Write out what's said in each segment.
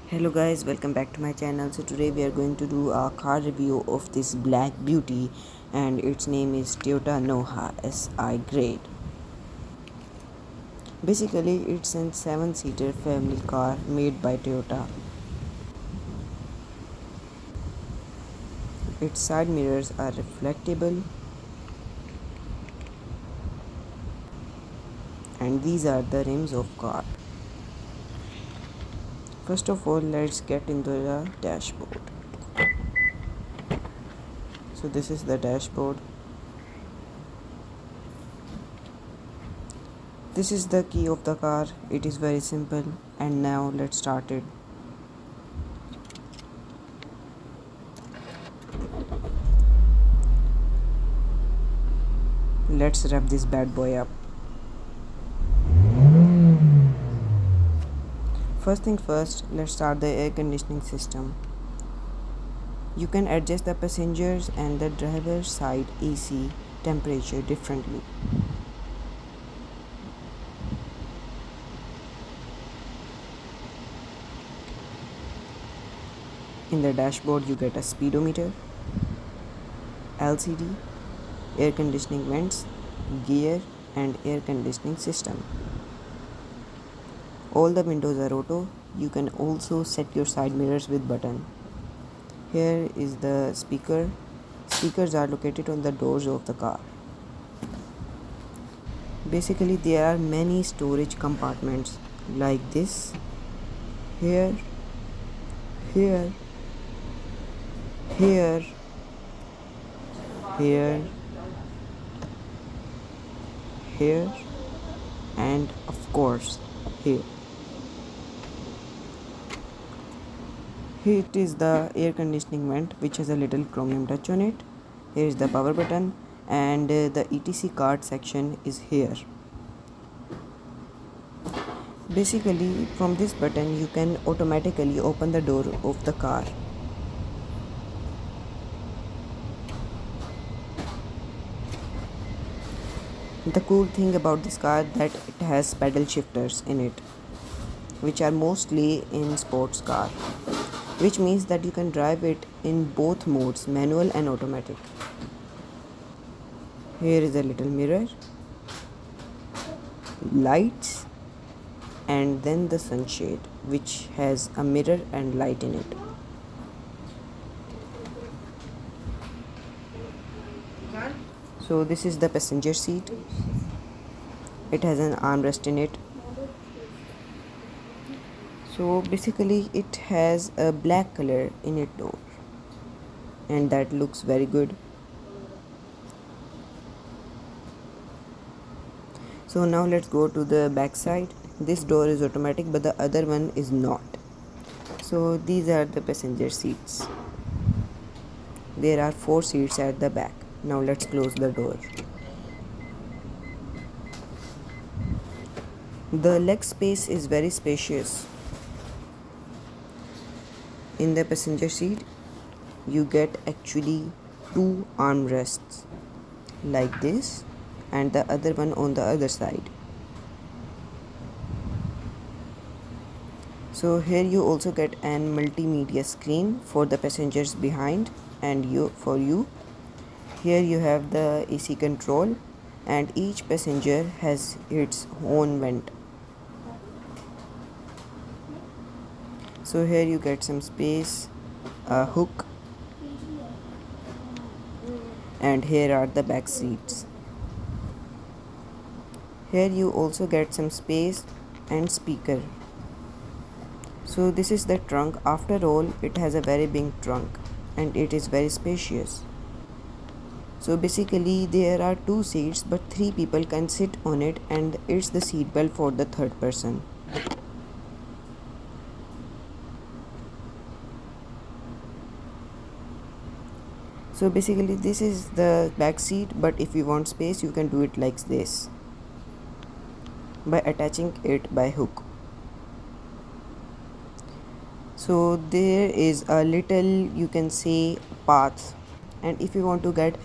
Hello guys, welcome back to my channel. So today we are going to do a car review of this black beauty, and its name is Toyota Noha SI grade. Basically it's a 7-seater family car made by Toyota. Its side mirrors are reflectable, and these are the rims of car. First of all, let's get into the dashboard. So this is the dashboard. This is the key of the car. It is very simple, and now let's start it. Let's rev this bad boy up. First thing first, let's start the air conditioning system. You can adjust the passengers and the driver's side AC temperature differently. In the dashboard you get a speedometer, LCD, air conditioning vents, gear and air conditioning system. All the windows are auto. You can also set your side mirrors with button. Here is the speaker. Speakers are located on the doors of the car. Basically there are many storage compartments like this, here, here, here, here, here, and of course here. Here it is the air conditioning vent, which has a little chromium touch on it. Here is the power button, and the etc card section is here. Basically from this button you can automatically open the door of the car. The cool thing about this car that it has pedal shifters in it, which are mostly in sports car, which means that you can drive it in both modes, manual and automatic. Here is a little mirror, lights, and then the sunshade, which has a mirror and light in it. So this is the passenger seat. It has an armrest in it. So basically it has a black color in it door, and that looks very good. So now let's go to the back side. This door is automatic but the other one is not. So these are the passenger seats. There are 4 seats at the back. Now let's close the door. The leg space is very spacious. In the passenger seat you get actually 2 armrests like this, and the other one on the other side. So here you also get an multimedia screen for the passengers behind, and for you. Here you have the AC control, and each passenger has its own vent. So here you get some space, a hook, and here are the back seats. Here you also get some space and speaker. So this is the trunk. After all, it has a very big trunk and it is very spacious. So basically there are 2 seats but 3 people can sit on it, and it's the seat belt for the third person. So basically this is the back seat, but if you want space you can do it like this, by attaching it by hook. So there is a little, you can say, path, and if you want to get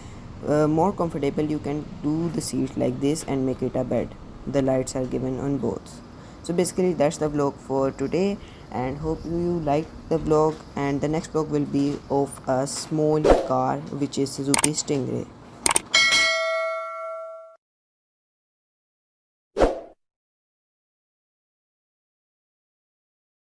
more comfortable you can do the seat like this and make it a bed. The lights are given on both. So basically that's the vlog for today. and hope you like the vlog, and the next vlog will be of a small car which is Suzuki Stingray.